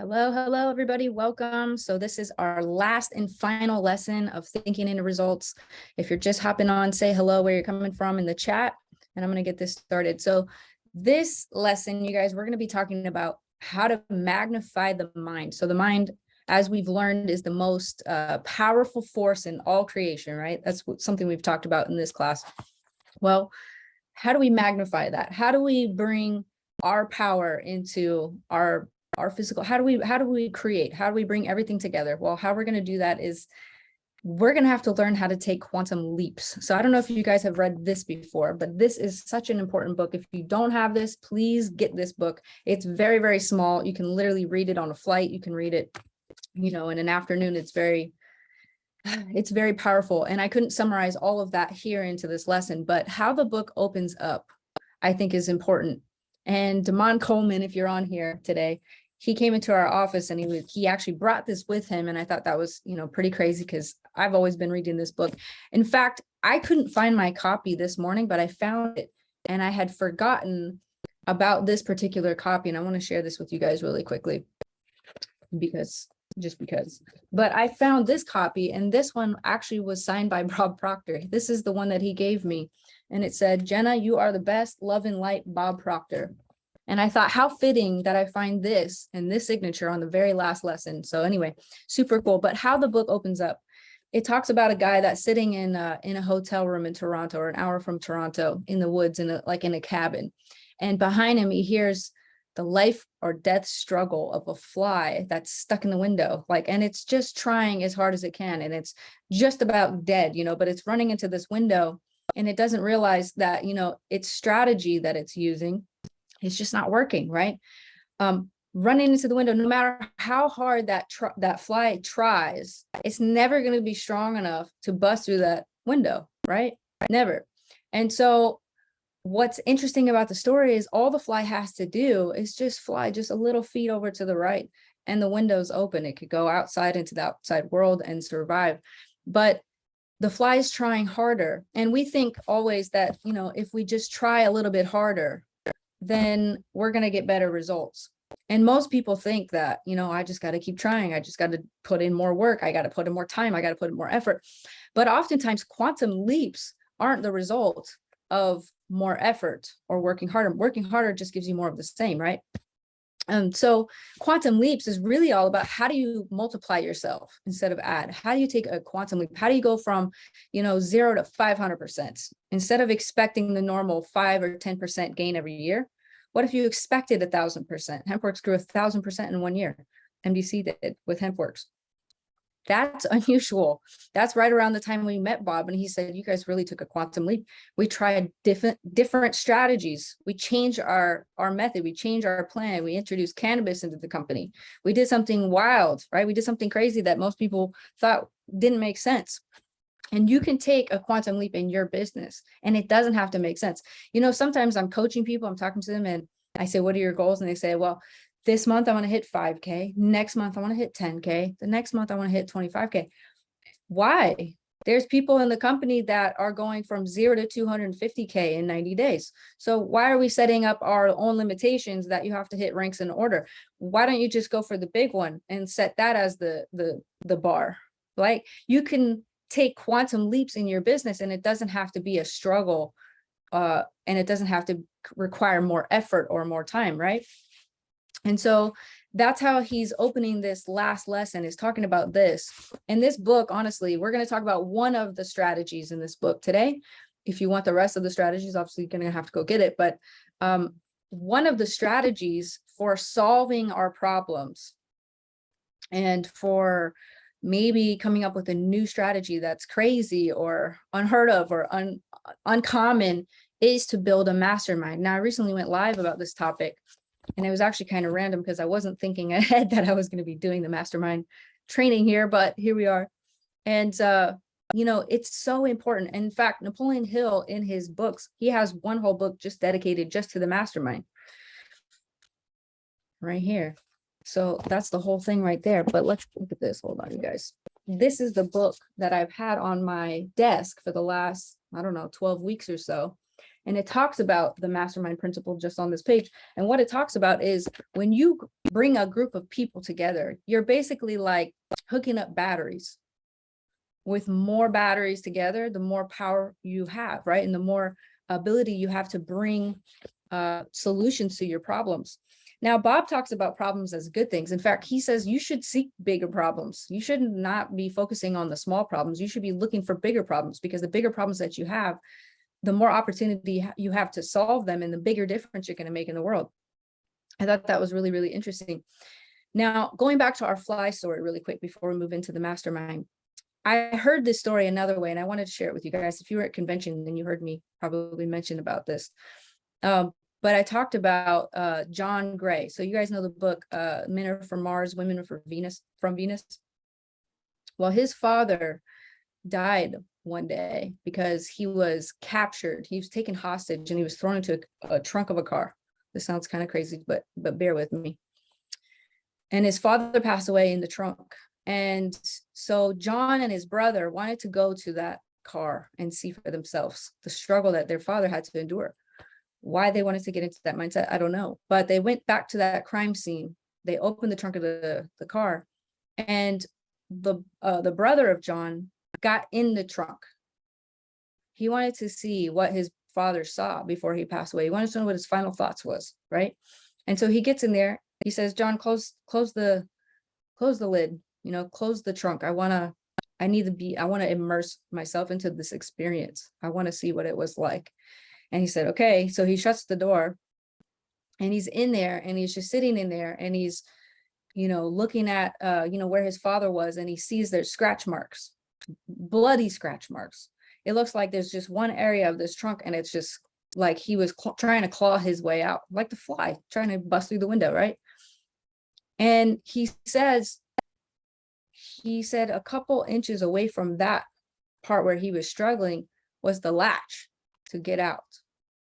Hello, everybody. Welcome. So this is our last and final lesson of thinking into results. If you're just hopping on, say hello where you're coming from in the chat, and I'm going to get this started. So this lesson, you guys, we're going to be talking about how to magnify the mind. So the mind, as we've learned, is the most powerful force in all creation, right? That's something we've talked about in this class. Well, how do we magnify that? How do we bring our power into our physical? How do we create? How do we bring everything together? Well, how we're going to do that is we're going to have to learn how to take quantum leaps. So I don't know if you guys have read this before, but this is such an important book. If you don't have this, please get this book. It's very, very small. You can literally read it on a flight. You can read it, in an afternoon. It's very powerful. And I couldn't summarize all of that here into this lesson, but how the book opens up, I think, is important. And Damon Coleman, if you're on here today, he came into our office and he actually brought this with him. And I thought that was, pretty crazy because I've always been reading this book. In fact, I couldn't find my copy this morning, but I found it and I had forgotten about this particular copy. And I want to share this with you guys really quickly because. But I found this copy, and this one actually was signed by Bob Proctor. This is the one that he gave me. And it said, "Jenna, you are the best, love and light, Bob Proctor." And I thought, how fitting that I find this and this signature on the very last lesson. So anyway, super cool. But how the book opens up, it talks about a guy that's sitting in a hotel room in Toronto, or an hour from Toronto, in the woods, in a cabin. And behind him, he hears the life or death struggle of a fly that's stuck in the window, and it's just trying as hard as it can. And it's just about dead, but it's running into this window, and it doesn't realize that, its strategy that it's using is just not working, right? Running into the window, no matter how hard that fly tries, it's never going to be strong enough to bust through that window, right? Never. And so what's interesting about the story is all the fly has to do is just fly just a little feet over to the right, and the window's open. It could go outside into the outside world and survive. But the fly is trying harder. And we think always that, if we just try a little bit harder, then we're going to get better results. And most people think that, I just got to keep trying. I just got to put in more work. I got to put in more time. I got to put in more effort. But oftentimes quantum leaps aren't the result of more effort or working harder. Working harder just gives you more of the same, right? So quantum leaps is really all about, how do you multiply yourself instead of add? How do you take a quantum leap? How do you go from, 0 to 500%? Instead of expecting the normal 5 or 10% gain every year, what if you expected 1,000%? HempWorks grew 1,000% in 1 year. MDC did with HempWorks. That's unusual. That's right around the time we met Bob, and he said, "You guys really took a quantum leap. We tried different strategies. We changed our method. We changed our plan. We introduced cannabis into the company. We did something wild, right? We did something crazy that most people thought didn't make sense." And you can take a quantum leap in your business, and it doesn't have to make sense. Sometimes I'm coaching people, I'm talking to them, and I say, "What are your goals?" And they say, "Well, this month I want to hit 5K. Next month I want to hit 10K. The next month I want to hit 25K. Why? There's people in the company that are going from 0 to 250K in 90 days. So why are we setting up our own limitations that you have to hit ranks in order? Why don't you just go for the big one and set that as the bar? Like, you can take quantum leaps in your business, and it doesn't have to be a struggle, and it doesn't have to require more effort or more time, right? And so that's how he's opening this last lesson, is talking about this. In this book, honestly, we're going to talk about one of the strategies in this book today. If you want the rest of the strategies, obviously you're going to have to go get it. But one of the strategies for solving our problems, and for maybe coming up with a new strategy that's crazy or unheard of or uncommon, is to build a mastermind. Now, I recently went live about this topic, and it was actually kind of random because I wasn't thinking ahead that I was going to be doing the mastermind training here, but here we are. And, it's so important. In fact, Napoleon Hill, in his books, he has one whole book just dedicated just to the mastermind right here. So that's the whole thing right there. But let's look at this. Hold on, you guys. This is the book that I've had on my desk for the last, 12 weeks or so. And it talks about the mastermind principle just on this page. And what it talks about is when you bring a group of people together, you're basically like hooking up batteries. With more batteries together, the more power you have, right? And the more ability you have to bring solutions to your problems. Now, Bob talks about problems as good things. In fact, he says you should seek bigger problems. You should not be focusing on the small problems. You should be looking for bigger problems, because the bigger problems that you have, the more opportunity you have to solve them and the bigger difference you're going to make in the world. I thought that was really, really interesting. Now, going back to our fly story really quick before we move into the mastermind. I heard this story another way, and I wanted to share it with you guys. If you were at convention, then you heard me probably mention about this. But I talked about John Gray. So you guys know the book, Men Are From Mars, Women Are from Venus. Well, his father died one day because he was captured. He was taken hostage and he was thrown into a trunk of a car. This sounds kind of crazy, but bear with me. And his father passed away in the trunk. And so John and his brother wanted to go to that car and see for themselves the struggle that their father had to endure. Why they wanted to get into that mindset, I don't know. But they went back to that crime scene. They opened the trunk of the car, and the brother of John got in the trunk. He wanted to see what his father saw before he passed away. He wanted to know what his final thoughts was, right? And so he gets in there. He says, "John, close the lid. Close the trunk. I want to immerse myself into this experience. I want to see what it was like." And he said, okay. So he shuts the door and he's in there and he's just sitting in there and he's, looking at, where his father was, and he sees there's scratch marks, bloody scratch marks. It looks like there's just one area of this trunk, and it's just like he was trying to claw his way out, like the fly trying to bust through the window, right? And he said a couple inches away from that part where he was struggling was the latch to get out.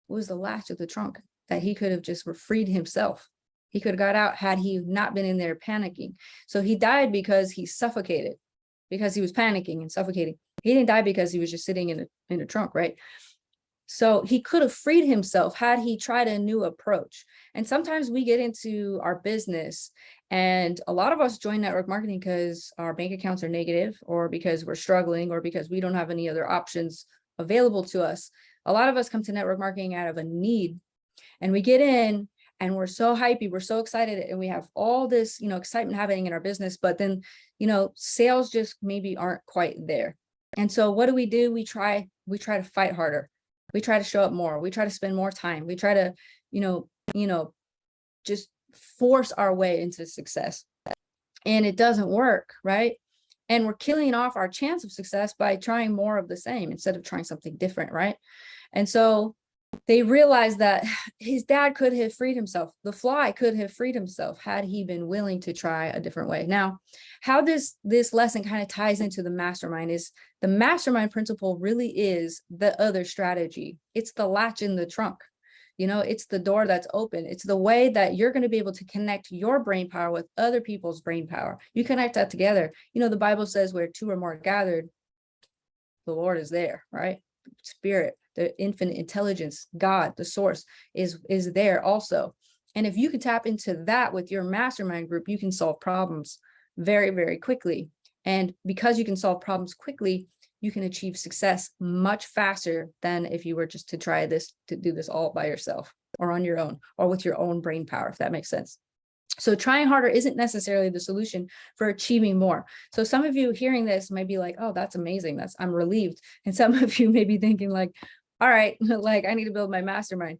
It was the latch of the trunk that he could have just freed himself. He could have got out had he not been in there panicking. So he died because he suffocated, because he was panicking and suffocating. He didn't die because he was just sitting in a trunk, right? So he could have freed himself had he tried a new approach. And sometimes we get into our business, and a lot of us join network marketing because our bank accounts are negative, or because we're struggling, or because we don't have any other options available to us. A lot of us come to network marketing out of a need, and we get in and we're so hypey, we're so excited, and we have all this, excitement happening in our business, but then, sales just maybe aren't quite there. And so what do? We try to fight harder. We try to show up more. We try to spend more time. We try to, just force our way into success, and it doesn't work, right? And we're killing off our chance of success by trying more of the same instead of trying something different, right? And so they realized that his dad could have freed himself. The fly could have freed himself had he been willing to try a different way. Now, how this lesson kind of ties into the mastermind is the mastermind principle really is the other strategy. It's the latch in the trunk. It's the door that's open. It's the way that you're going to be able to connect your brain power with other people's brain power. You connect that together. The Bible says where two or more are gathered, the Lord is there, right? Spirit, the infinite intelligence, God, the source is there also. And if you can tap into that with your mastermind group, you can solve problems very, very quickly. And because you can solve problems quickly, you can achieve success much faster than if you were just to do this all by yourself or on your own or with your own brain power, if that makes sense. So trying harder isn't necessarily the solution for achieving more. So some of you hearing this might be like, oh, that's amazing. I'm relieved. And some of you may be thinking like, all right, like I need to build my mastermind.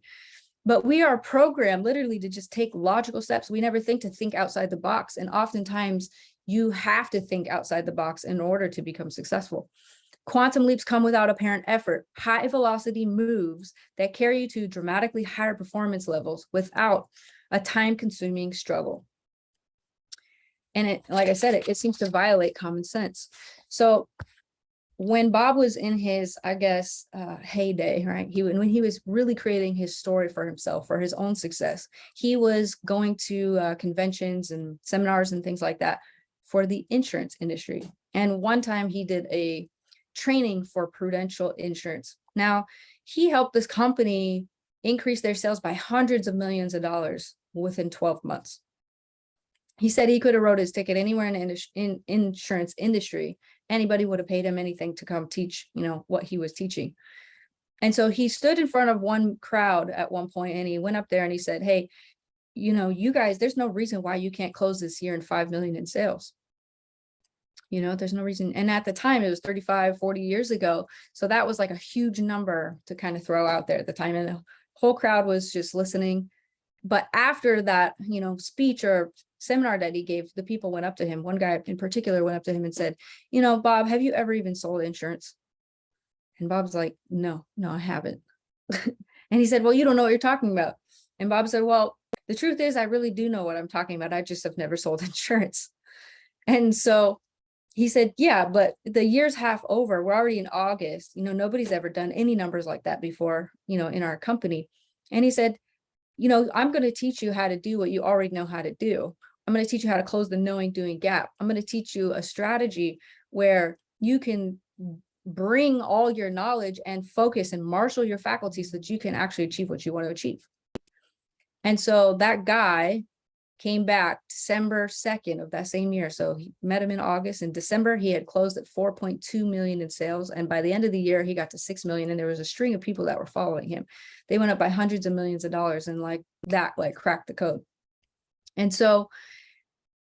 But we are programmed literally to just take logical steps. We never think outside the box. And oftentimes you have to think outside the box in order to become successful. Quantum leaps come without apparent effort. High velocity moves that carry you to dramatically higher performance levels without a time-consuming struggle. And like I said, it seems to violate common sense. So when Bob was in his, heyday, right? When he was really creating his story for himself, for his own success, he was going to conventions and seminars and things like that for the insurance industry. And one time he did a training for Prudential Insurance. Now, he helped this company increase their sales by hundreds of millions of dollars within 12 months. He said he could have wrote his ticket anywhere in insurance industry. Anybody would have paid him anything to come teach, what he was teaching. And so he stood in front of one crowd at one point, and he went up there and he said, hey, you guys, there's no reason why you can't close this year in 5 million in sales. There's no reason. And at the time it was 35, 40 years ago. So that was like a huge number to kind of throw out there at the time. And the whole crowd was just listening. But after that, speech or seminar that he gave, the people went up to him. One guy in particular went up to him and said, Bob, have you ever even sold insurance? And Bob's like, no, I haven't. And he said, well, you don't know what you're talking about. And Bob said, well, the truth is, I really do know what I'm talking about. I just have never sold insurance. And so he said, yeah, but the year's half over. We're already in August. Nobody's ever done any numbers like that before, in our company. And he said, I'm going to teach you how to do what you already know how to do. I'm going to teach you how to close the knowing doing gap. I'm going to teach you a strategy where you can bring all your knowledge and focus and marshal your faculties so that you can actually achieve what you want to achieve. And so that guy came back December 2nd of that same year. So he met him in August. In December, he had closed at 4.2 million in sales. And by the end of the year, he got to 6 million. And there was a string of people that were following him. They went up by hundreds of millions of dollars, and that cracked the code. And so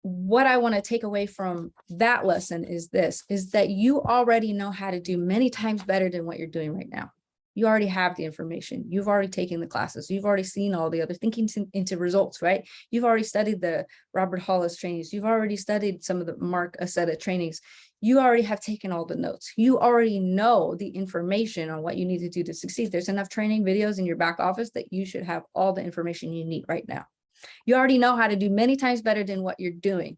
what I want to take away from that lesson is that you already know how to do many times better than what you're doing right now. You already have the information. You've already taken the classes. You've already seen all the other thinking into results, right? You've already studied the Robert Hollis trainings. You've already studied some of the Mark Aceta trainings. You already have taken all the notes. You already know the information on what you need to do to succeed. There's enough training videos in your back office that you should have all the information you need right now. You already know how to do many times better than what you're doing.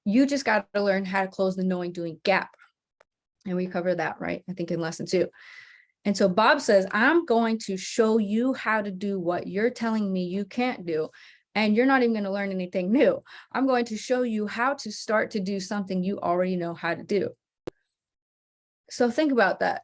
You just got to learn how to close the knowing doing gap. And we covered that, right? I think in lesson 2. And so Bob says, I'm going to show you how to do what you're telling me you can't do. And you're not even going to learn anything new. I'm going to show you how to start to do something you already know how to do. So think about that.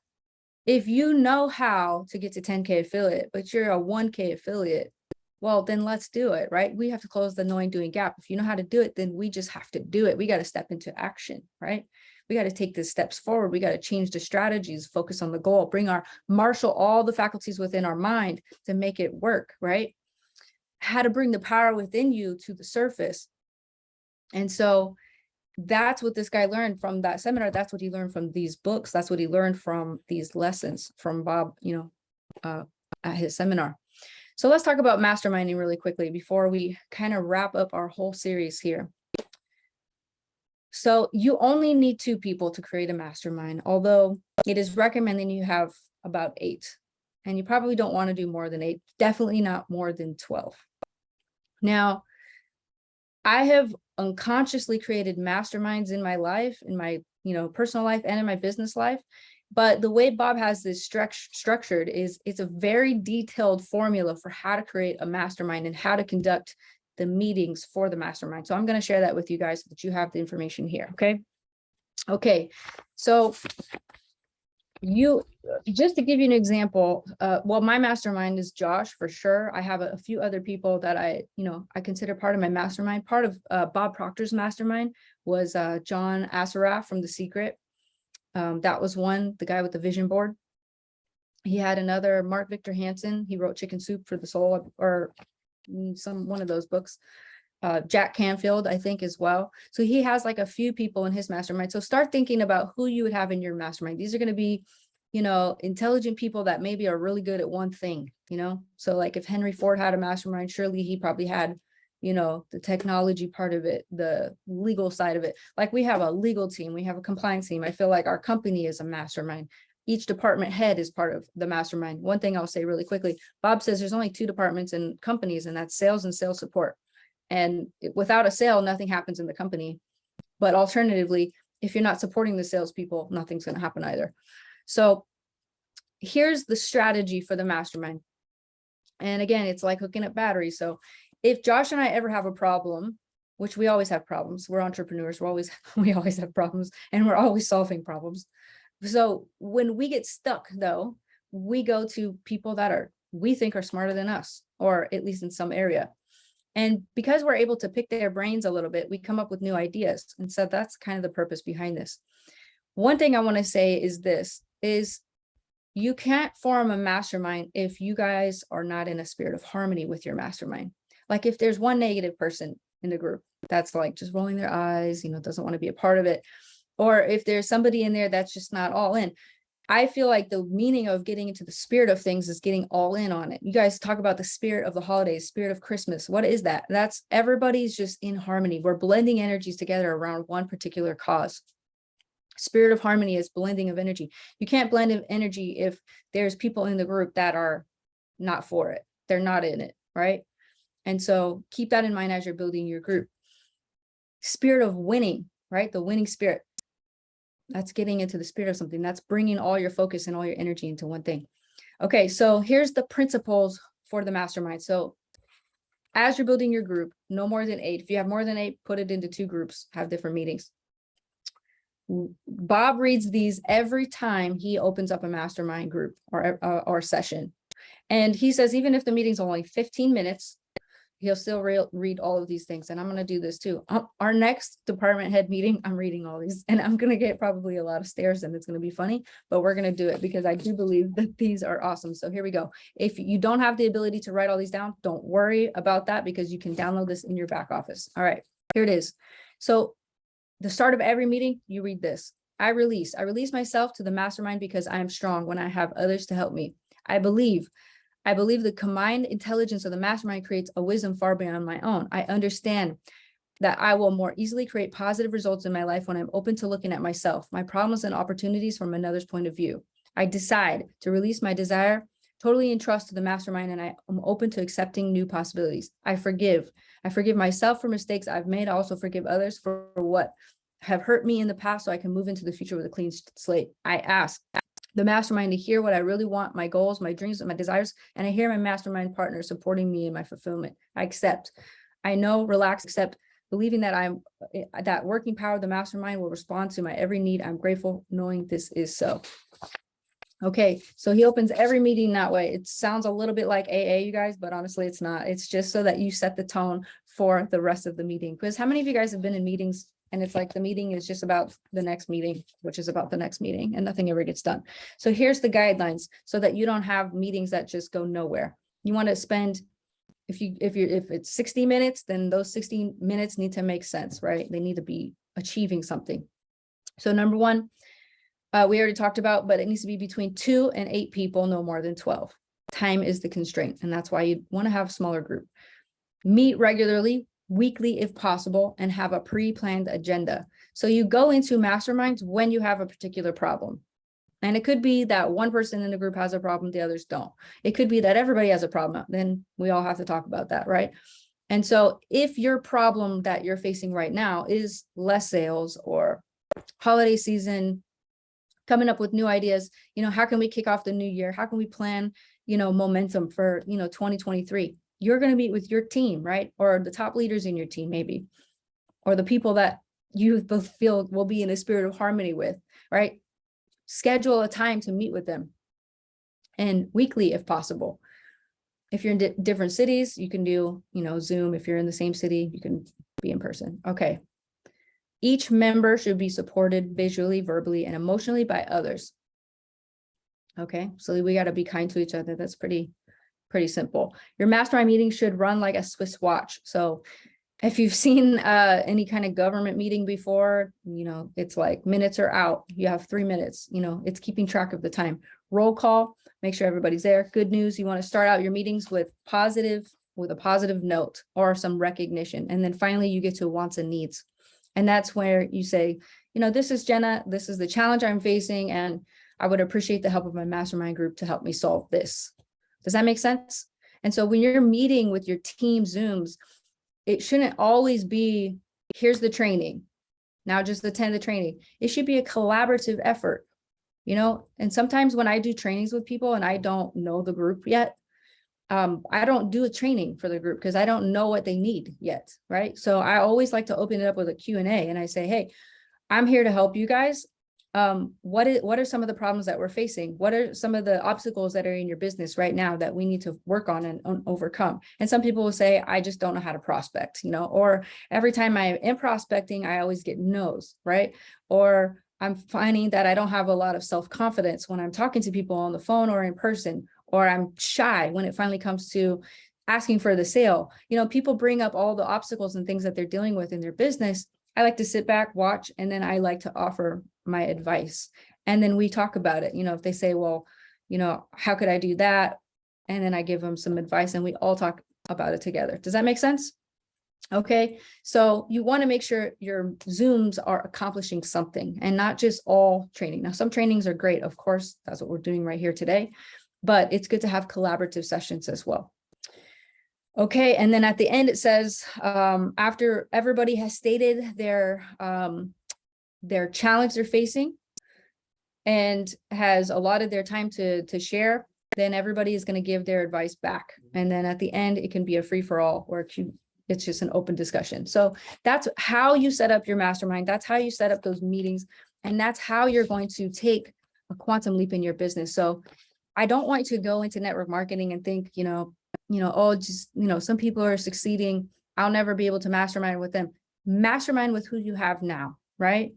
If you know how to get to 10K affiliate, but you're a 1K affiliate, well, then let's do it, right? We have to close the knowing doing gap. If you know how to do it, then we just have to do it. We got to step into action, right? We got to take the steps forward. We got to change the strategies, focus on the goal, marshal all the faculties within our mind to make it work, right? How to bring the power within you to the surface. And so that's what this guy learned from that seminar. That's what he learned from these books. That's what he learned from these lessons from Bob, at his seminar. So let's talk about masterminding really quickly before we kind of wrap up our whole series here. So you only need 2 people to create a mastermind, although it is recommending you have about 8. And you probably don't want to do more than 8, definitely not more than 12. Now, I have unconsciously created masterminds in my life, in my personal life and in my business life. But the way Bob has this structured is it's a very detailed formula for how to create a mastermind and how to conduct the meetings for the mastermind. So I'm going to share that with you guys so that you have the information here. Okay. So just to give you an example, my mastermind is Josh for sure. I have a few other people that I consider part of my mastermind. Part of Bob Proctor's mastermind was John Assaraf from The Secret. That was one, the guy with the vision board. He had another, Mark Victor Hansen. He wrote Chicken Soup for the Soul, or one of those books. Jack Canfield, I think, as well. So he has like a few people in his mastermind. So start thinking about who you would have in your mastermind. These are going to be, intelligent people that maybe are really good at one thing, So like if Henry Ford had a mastermind, surely he probably had, the technology part of it, the legal side of it. Like we have a legal team, we have a compliance team. I feel like our company is a mastermind. Each department head is part of the mastermind. One thing I'll say really quickly, Bob says there's only 2 departments in companies, and that's sales and sales support. And without a sale, nothing happens in the company. But alternatively, if you're not supporting the salespeople, nothing's going to happen either. So here's the strategy for the mastermind. And again, it's like hooking up batteries. So if Josh and I ever have a problem, which we always have problems, we're entrepreneurs, we always have problems, and we're always solving problems. So when we get stuck though, we go to people that we think are smarter than us, or at least in some area. And because we're able to pick their brains a little bit, we come up with new ideas. And so that's kind of the purpose behind this. One thing I want to say is this, is you can't form a mastermind if you guys are not in a spirit of harmony with your mastermind. Like if there's one negative person in the group that's like just rolling their eyes, doesn't want to be a part of it. Or if there's somebody in there that's just not all in. I feel like the meaning of getting into the spirit of things is getting all in on it. You guys talk about the spirit of the holidays, spirit of Christmas. What is that? That's everybody's just in harmony. We're blending energies together around one particular cause. Spirit of harmony is blending of energy. You can't blend of energy if there's people in the group that are not for it. They're not in it, right? And so keep that in mind as you're building your group. Spirit of winning, right? The winning spirit. That's getting into the spirit of something. That's bringing all your focus and all your energy into one thing. Okay, so here's the principles for the mastermind. So as you're building your group, no more than 8. If you have more than 8, put it into 2 groups, have different meetings. Bob reads these every time he opens up a mastermind group or session. And he says, even if the meeting's only 15 minutes, he'll still read all of these things. And I'm going to do this too. Our next department head meeting, I'm reading all these, and I'm going to get probably a lot of stares, and it's going to be funny, but we're going to do it because I do believe that these are awesome. So here we go. If you don't have the ability to write all these down, don't worry about that, because you can download this in your back office. All right, here it is. So the start of every meeting, you read this. I release myself to the mastermind because I am strong when I have others to help me. I believe the combined intelligence of the mastermind creates a wisdom far beyond my own. I understand that I will more easily create positive results in my life when I'm open to looking at myself, my problems and opportunities from another's point of view. I decide to release my desire, totally entrust to the mastermind, and I am open to accepting new possibilities. I forgive myself for mistakes I've made. I also forgive others for what have hurt me in the past, so I can move into the future with a clean slate. I ask the mastermind to hear what I really want, my goals, my dreams, and my desires, and I hear my mastermind partner supporting me in my fulfillment. I accept, I know, relax, accept, believing that that working power of the mastermind will respond to my every need. I'm grateful knowing this is so. Okay, so he opens every meeting that way. It sounds a little bit like AA, you guys, but honestly, it's not. It's just so that you set the tone for the rest of the meeting. Because how many of you guys have been in meetings and it's like the meeting is just about the next meeting, which is about the next meeting, and nothing ever gets done? So here's the guidelines so that you don't have meetings that just go nowhere. You want to spend, if it's 60 minutes, then those 60 minutes need to make sense, right? They need to be achieving something. So number 1, we already talked about, but it needs to be between 2 and 8 people, no more than 12. Time is the constraint, and that's why you want to have a smaller group. Meet regularly, weekly if possible, and have a pre-planned agenda. So you go into masterminds when you have a particular problem. And it could be that one person in the group has a problem, the others don't. It could be that everybody has a problem. Then we all have to talk about that, right? And so if your problem that you're facing right now is less sales or holiday season, coming up with new ideas, how can we kick off the new year? How can we plan, momentum for, 2023? You're going to meet with your team, right? Or the top leaders in your team, maybe, or the people that you both feel will be in a spirit of harmony with, right? Schedule a time to meet with them, and weekly if possible. If you're in different cities, you can do, Zoom. If you're in the same city, you can be in person. Okay. Each member should be supported visually, verbally, and emotionally by others. Okay, so we got to be kind to each other. That's pretty simple. Your mastermind meeting should run like a Swiss watch. So if you've seen any kind of government meeting before, it's like minutes are out. You have 3 minutes, it's keeping track of the time. Roll call, make sure everybody's there. Good news, you want to start out your meetings with a positive note or some recognition. And then finally you get to wants and needs. And that's where you say, this is Jenna, this is the challenge I'm facing, and I would appreciate the help of my mastermind group to help me solve this. Does that make sense? And so when you're meeting with your team Zooms, it shouldn't always be, here's the training, now just attend the training. It should be a collaborative effort, and sometimes when I do trainings with people and I don't know the group yet, I don't do a training for the group because I don't know what they need yet, right? So I always like to open it up with a Q&A, and I say, hey, I'm here to help you guys. what are some of the problems that we're facing? What are some of the obstacles that are in your business right now that we need to work on and overcome? And some people will say, I just don't know how to prospect, or every time I am prospecting, I always get no's, right? Or I'm finding that I don't have a lot of self-confidence when I'm talking to people on the phone or in person, or I'm shy when it finally comes to asking for the sale. People bring up all the obstacles and things that they're dealing with in their business. I like to sit back, watch, and then I like to offer my advice. And then we talk about it. If they say, well, how could I do that? And then I give them some advice and we all talk about it together. Does that make sense? Okay. So you want to make sure your Zooms are accomplishing something and not just all training. Now, some trainings are great. Of course, that's what we're doing right here today, but it's good to have collaborative sessions as well. Okay, and then at the end it says, after everybody has stated their challenge they're facing and has allotted their time to share, then everybody is going to give their advice back. And then at the end, it can be a free-for-all or it's just an open discussion. So that's how you set up your mastermind. That's how you set up those meetings. And that's how you're going to take a quantum leap in your business. So I don't want you to go into network marketing and think, oh, just, some people are succeeding. I'll never be able to mastermind with them. Mastermind with who you have now, right?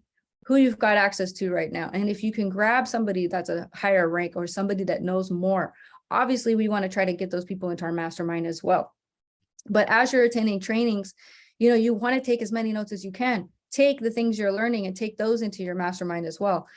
Who you've got access to right now. And if you can grab somebody that's a higher rank or somebody that knows more, obviously we want to try to get those people into our mastermind as well. But as you're attending trainings, you want to take as many notes as you can. Take the things you're learning and take those into your mastermind as well.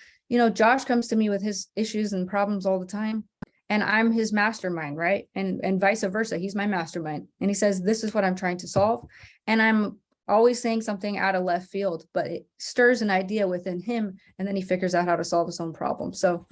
Josh comes to me with his issues and problems all the time. And I'm his mastermind, right? And vice versa. He's my mastermind. And he says, this is what I'm trying to solve. And I'm always saying something out of left field, but it stirs an idea within him. And then he figures out how to solve his own problem. So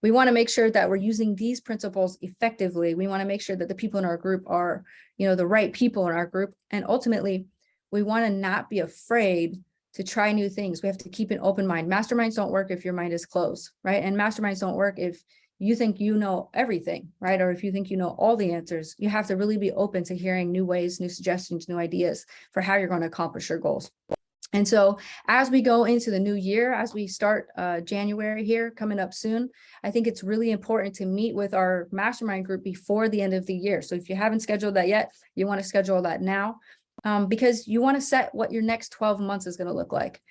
we want to make sure that we're using these principles effectively. We want to make sure that the people in our group are, the right people in our group. And ultimately, we want to not be afraid to try new things. We have to keep an open mind. Masterminds don't work if your mind is closed, right? And masterminds don't work if you think you know everything, right? Or if you think you know all the answers. You have to really be open to hearing new ways, new suggestions, new ideas for how you're going to accomplish your goals. And so as we go into the new year, as we start January here coming up soon, I think it's really important to meet with our mastermind group before the end of the year. So if you haven't scheduled that yet, you want to schedule that now, because you want to set what your next 12 months is going to look like.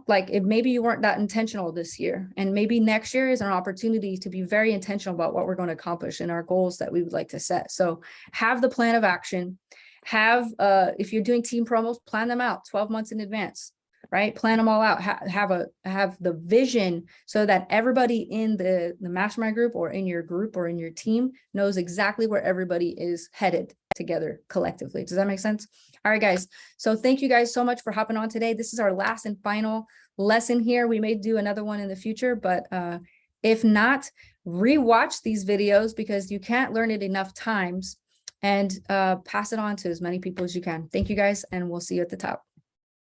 Like if maybe you weren't that intentional this year, and maybe next year is an opportunity to be very intentional about what we're going to accomplish and our goals that we would like to set. So have the plan of action. If you're doing team promos, plan them out 12 months in advance, right? Plan them all out. Have the vision so that everybody in the mastermind group or in your group or in your team knows exactly where everybody is headed together collectively. Does that make sense? All right, guys. So thank you guys so much for hopping on today. This is our last and final lesson here. We may do another one in the future, but if not, rewatch these videos because you can't learn it enough times, and pass it on to as many people as you can. Thank you guys, and we'll see you at the top.